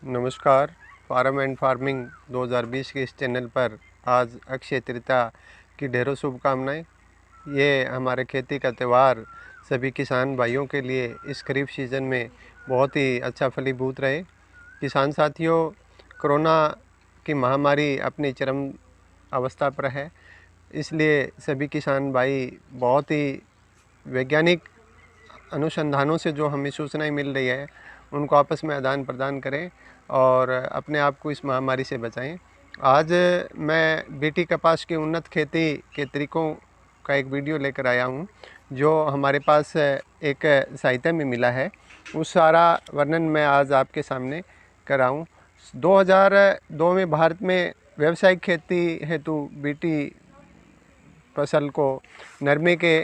नमस्कार। Farm and farming 2020 के इस चैनल पर आज अक्षय तृतीया की ढेरों शुभकामनाएं। ये हमारे खेती का त्यौहार सभी किसान भाइयों के लिए इस खरीफ सीज़न में बहुत ही अच्छा फलीभूत रहे। किसान साथियों, कोरोना की महामारी अपनी चरम अवस्था पर है, इसलिए सभी किसान भाई बहुत ही वैज्ञानिक अनुसंधानों से जो हमें सूचनाएं मिल रही है उनको आपस में आदान प्रदान करें और अपने आप को इस महामारी से बचाएं। आज मैं बीटी कपास की उन्नत खेती के तरीकों का एक वीडियो लेकर आया हूं, जो हमारे पास एक साहित्य में मिला है। उस सारा वर्णन मैं आज आपके सामने कर रहा हूँ। 2002 में भारत में व्यावसायिक खेती हेतु बीटी फसल को नरमे के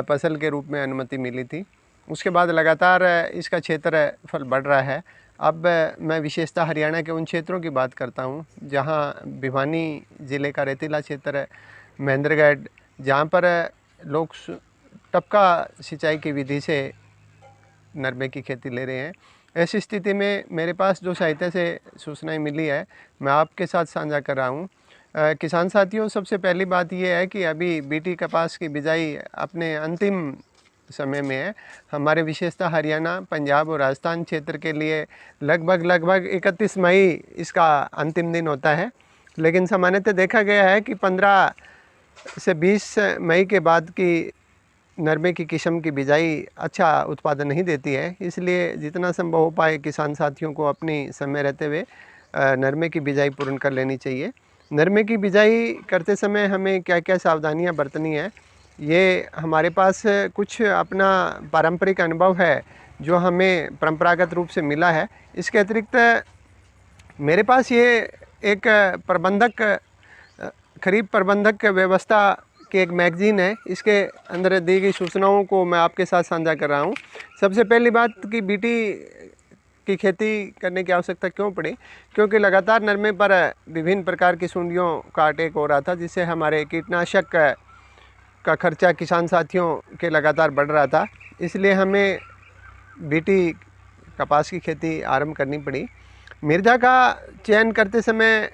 फसल के रूप में अनुमति मिली थी। उसके बाद लगातार इसका क्षेत्रफल बढ़ रहा है। अब मैं विशेषतः हरियाणा के उन क्षेत्रों की बात करता हूं जहां भिवानी ज़िले का रेतीला क्षेत्र, महेंद्रगढ़, जहां पर लोग टपका सिंचाई की विधि से नरमे की खेती ले रहे हैं। ऐसी स्थिति में मेरे पास जो साहित्य से सूचनाएं मिली है मैं आपके साथ साझा कर रहा हूं। किसान साथियों, सबसे पहली बात यह है कि अभी बीटी कपास की बिजाई अपने अंतिम समय में है। हमारे विशेषतः हरियाणा, पंजाब और राजस्थान क्षेत्र के लिए लगभग 31 मई इसका अंतिम दिन होता है, लेकिन सामान्यतः देखा गया है कि 15 से 20 मई के बाद की नरमे की किस्म की बिजाई अच्छा उत्पादन नहीं देती है। इसलिए जितना संभव हो पाए किसान साथियों को अपनी समय रहते हुए नरमे की बिजाई पूर्ण कर लेनी चाहिए। नरमे की बिजाई करते समय हमें क्या क्या सावधानियां बरतनी है, ये हमारे पास कुछ अपना पारंपरिक अनुभव है जो हमें परंपरागत रूप से मिला है। इसके अतिरिक्त मेरे पास ये एक खरीफ प्रबंधक व्यवस्था की एक मैगजीन है। इसके अंदर दी गई सूचनाओं को मैं आपके साथ साझा कर रहा हूँ। सबसे पहली बात कि बीटी की खेती करने की आवश्यकता क्यों पड़ी, क्योंकि लगातार नरमे पर विभिन्न प्रकार की सुंडियों का अटैक हो रहा था, जिससे हमारे कीटनाशक का खर्चा किसान साथियों के लगातार बढ़ रहा था। इसलिए हमें बीटी कपास की खेती आरंभ करनी पड़ी। मृदा का चयन करते समय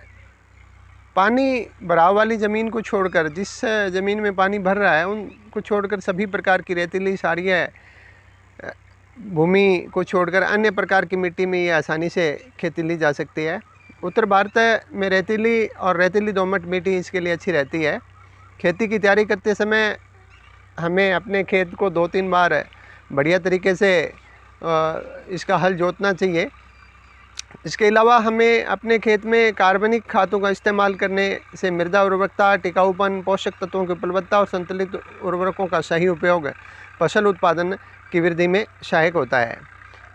पानी भराव वाली ज़मीन को छोड़कर, जिस ज़मीन में पानी भर रहा है उनको छोड़कर, सभी प्रकार की रेतीली क्षारीय भूमि को छोड़कर अन्य प्रकार की मिट्टी में ये आसानी से खेती ली जा सकती है। उत्तर भारत में रेतीली और रेतीली दोमट मिट्टी इसके लिए अच्छी रहती है। खेती की तैयारी करते समय हमें अपने खेत को 2-3 बार बढ़िया तरीके से इसका हल जोतना चाहिए। इसके अलावा हमें अपने खेत में कार्बनिक खादों का इस्तेमाल करने से मृदा उर्वरकता, टिकाऊपन, पोषक तत्वों की उपलब्धता और संतुलित उर्वरकों का सही उपयोग फसल उत्पादन की वृद्धि में सहायक होता है।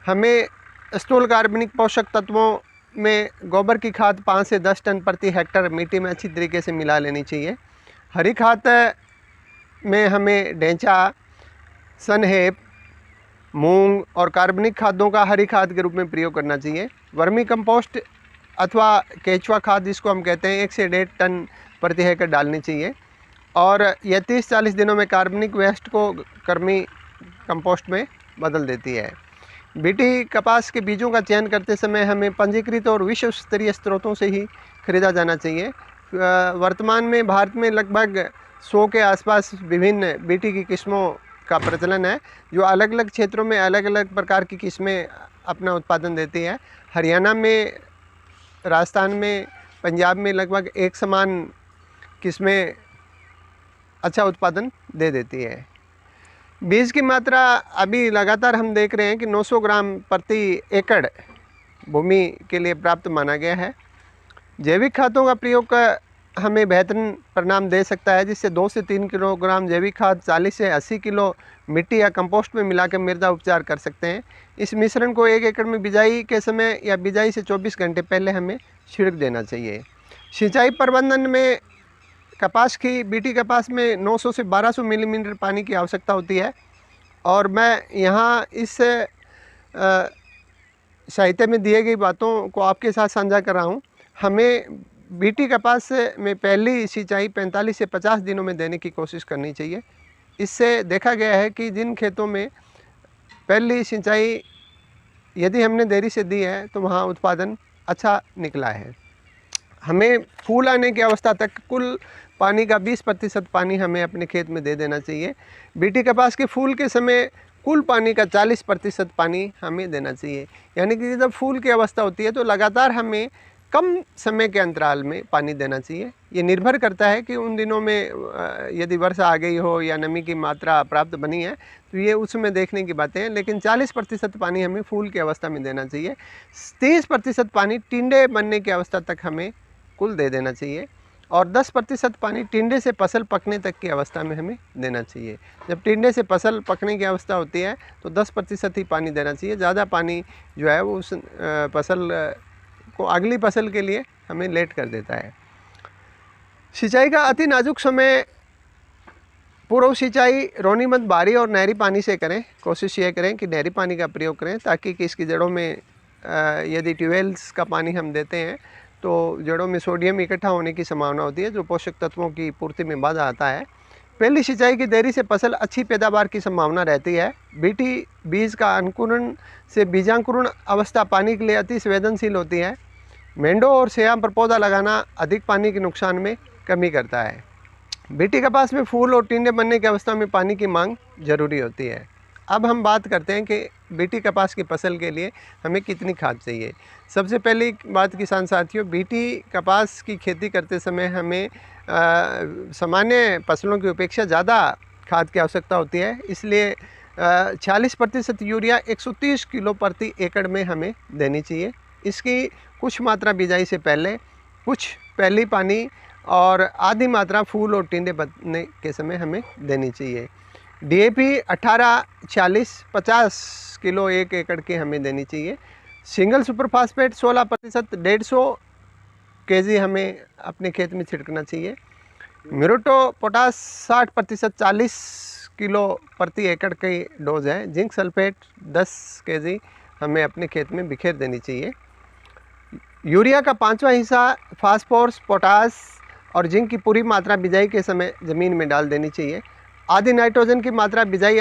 हमें स्थूल कार्बनिक पोषक तत्वों में गोबर की खाद 5 से 10 टन प्रति हेक्टेयर मिट्टी में अच्छी तरीके से मिला लेनी चाहिए। हरी खाद में हमें ढेंचा, सनहेप, मूंग और कार्बनिक खादों का हरी खाद के रूप में प्रयोग करना चाहिए। वर्मी कंपोस्ट अथवा केचुआ खाद जिसको हम कहते हैं 1 से 1.5 टन प्रति हेक्टेयर डालनी चाहिए, और यह 30-40 दिनों में कार्बनिक वेस्ट को कर्मी कंपोस्ट में बदल देती है। बीटी कपास के बीजों का चयन करते समय हमें पंजीकृत और विश्व स्तरीय स्रोतों से ही खरीदा जाना चाहिए। वर्तमान में भारत में लगभग 100 के आसपास विभिन्न बीटी की किस्मों का प्रचलन है, जो अलग अलग क्षेत्रों में अलग अलग प्रकार की किस्में अपना उत्पादन देती है। हरियाणा में, राजस्थान में, पंजाब में लगभग एक समान किस्में अच्छा उत्पादन दे देती है। बीज की मात्रा अभी लगातार हम देख रहे हैं कि 900 ग्राम प्रति एकड़ भूमि के लिए प्राप्त माना गया है। जैविक खादों का प्रयोग हमें बेहतरीन परिणाम दे सकता है, जिससे 2 से 3 किलोग्राम जैविक खाद 40 से 80 किलो मिट्टी या कंपोस्ट में मिलाकर मृदा उपचार कर सकते हैं। इस मिश्रण को 1 एकड़ में बिजाई के समय या बिजाई से 24 घंटे पहले हमें छिड़क देना चाहिए। सिंचाई प्रबंधन में बीटी कपास में 900 से 1200 मिलीमीटर पानी की आवश्यकता होती है, और मैं यहाँ इस साहित्य में दिए गई बातों को आपके साथ साझा कर रहा हूँ। हमें बीटी कपास में पहली सिंचाई 45 से 50 दिनों में देने की कोशिश करनी चाहिए। इससे देखा गया है कि जिन खेतों में पहली सिंचाई यदि हमने देरी से दी है तो वहाँ उत्पादन अच्छा निकला है। हमें फूल आने की अवस्था तक कुल पानी का 20% पानी हमें अपने खेत में दे देना चाहिए। बीटी कपास के फूल के समय कुल पानी का 40% पानी हमें देना चाहिए। यानी कि जब फूल की अवस्था होती है तो लगातार हमें कम समय के अंतराल में पानी देना चाहिए। ये निर्भर करता है कि उन दिनों में यदि वर्षा आ गई हो या नमी की मात्रा प्राप्त बनी है तो ये उसमें देखने की बातें हैं, लेकिन 40% पानी हमें फूल की अवस्था में देना चाहिए। 30% पानी टिंडे बनने की अवस्था तक हमें कुल दे देना चाहिए और 10% पानी टिंडे से फसल पकने तक की अवस्था में हमें देना चाहिए। जब टिंडे से फसल पकने की अवस्था होती है तो 10% ही पानी देना चाहिए। ज़्यादा पानी जो है वो उस फसल को अगली फसल के लिए हमें लेट कर देता है। सिंचाई का अति नाजुक समय पूर्व सिंचाई रोनीमत बारी और नहरी पानी से करें। कोशिश ये करें कि नहरी पानी का प्रयोग करें ताकि कि इसकी जड़ों में यदि ट्यूबवेल्स का पानी हम देते हैं तो जड़ों में सोडियम इकट्ठा होने की संभावना होती है जो पोषक तत्वों की पूर्ति में बाधा आता है। पहली सिंचाई की देरी से फसल अच्छी पैदावार की संभावना रहती है। बीटी बीज का अंकुरण से बीजांकुरण अवस्था पानी के लिए अति संवेदनशील होती है। मेंढों और सेयाम पर पौधा लगाना अधिक पानी के नुकसान में कमी करता है। बीटी कपास में फूल और टिंडे बनने की अवस्था में पानी की मांग जरूरी होती है। अब हम बात करते हैं कि बीटी कपास की फसल के लिए हमें कितनी खाद चाहिए। सबसे पहली बात किसान साथियों, बीटी कपास की खेती करते समय हमें सामान्य फसलों की अपेक्षा ज़्यादा खाद की आवश्यकता होती है। इसलिए 40% यूरिया 130 किलो प्रति एकड़ में हमें देनी चाहिए। इसकी कुछ मात्रा बिजाई से पहले, कुछ पहली पानी और आधी मात्रा फूल और टिंडे बनने के समय हमें देनी चाहिए। DAP 18-40-50 किलो 1 एकड़ की हमें देनी चाहिए। सिंगल सुपर फास्फेट 16% 150 kg हमें अपने खेत में छिड़कना चाहिए। म्यूरेटो पोटास 60% 40 किलो प्रति एकड़ की डोज है। जिंक सल्फेट 10 kg हमें अपने खेत में बिखेर देनी चाहिए। यूरिया का 5वां हिस्सा फास्फोरस, पोटास और जिंक की पूरी मात्रा बिजाई के समय ज़मीन में डाल देनी चाहिए। आधी नाइट्रोजन की मात्रा बिजाई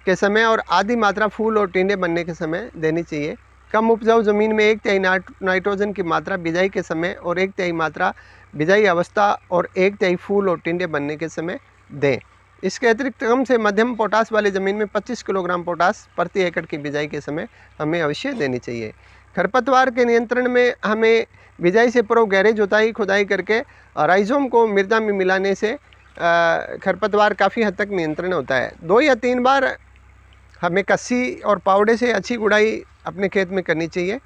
के समय और आधी मात्रा फूल और टिंडे बनने के समय देनी चाहिए। कम उपजाऊ ज़मीन में 1/3 नाइट्रोजन की मात्रा बिजाई के समय और 1/3 मात्रा बिजाई अवस्था और 1/3 फूल और टिंडे बनने के समय दें। इसके अतिरिक्त कम से मध्यम पोटास वाली ज़मीन में 25 किलोग्राम पोटास प्रति एकड़ की बिजाई के समय हमें अवश्य देनी चाहिए। खरपतवार के नियंत्रण में हमें बिजाई से पूर्व गहरी जुताई खुदाई करके राइजोम को मृदा में मिलाने से खरपतवार काफ़ी हद तक नियंत्रण होता है। 2 या 3 बार हमें कस्सी और पावड़े से अच्छी गुड़ाई अपने खेत में करनी चाहिए।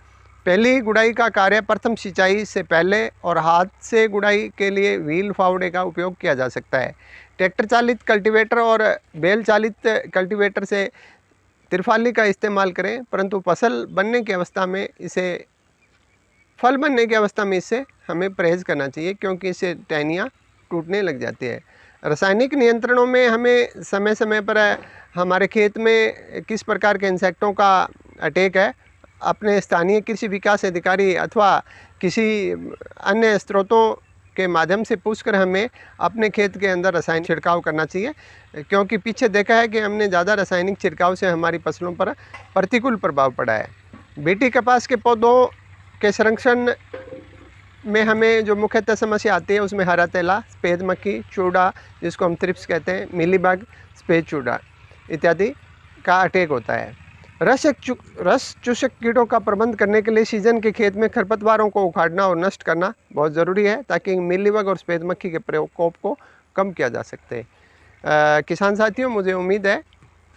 पहली गुड़ाई का कार्य प्रथम सिंचाई से पहले और हाथ से गुड़ाई के लिए व्हील फावड़े का उपयोग किया जा सकता है। ट्रैक्टर चालित कल्टीवेटर और बैल चालित कल्टीवेटर से तिरफाली का इस्तेमाल करें, परंतु फल बनने की अवस्था में इससे हमें परहेज़ करना चाहिए क्योंकि इससे टहनियाँ टूटने लग जाती है। रासायनिक नियंत्रणों में हमें समय समय पर हमारे खेत में किस प्रकार के इंसेक्टों का अटैक है, अपने स्थानीय कृषि विकास अधिकारी अथवा किसी अन्य स्रोतों के माध्यम से पूछकर हमें अपने खेत के अंदर रासायनिक छिड़काव करना चाहिए, क्योंकि पीछे देखा है कि हमने ज़्यादा रासायनिक छिड़काव से हमारी फसलों पर प्रतिकूल प्रभाव पड़ा है। बीटी कपास के पौधों के संरक्षण में हमें जो मुख्यतः समस्या आती है उसमें हरा तेला, सफ़ेद मक्खी, चूड़ा जिसको हम थ्रिप्स कहते हैं, मिलीबग, सफ़ेद चूड़ा इत्यादि का अटैक होता है। रस चूषक कीटों का प्रबंध करने के लिए सीजन के खेत में खरपतवारों को उखाड़ना और नष्ट करना बहुत ज़रूरी है ताकि मिलीबग और सफ़ेद मक्खी के प्रकोप को कम किया जा सकते। किसान साथियों, मुझे उम्मीद है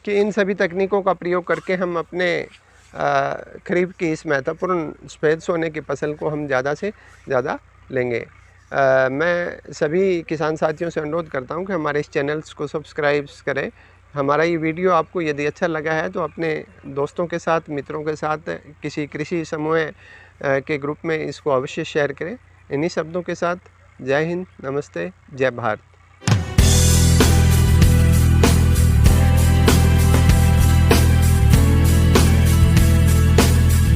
कि इन सभी तकनीकों का प्रयोग करके हम अपने खरीफ की इस महत्वपूर्ण सफ़ेद सोने की फसल को हम ज़्यादा से ज़्यादा लेंगे। मैं सभी किसान साथियों से अनुरोध करता हूं कि हमारे इस चैनल्स को सब्सक्राइब करें। हमारा ये वीडियो आपको यदि अच्छा लगा है तो अपने दोस्तों के साथ, मित्रों के साथ, किसी कृषि समूह के ग्रुप में इसको अवश्य शेयर करें। इन्हीं शब्दों के साथ जय हिंद, नमस्ते, जय भारत।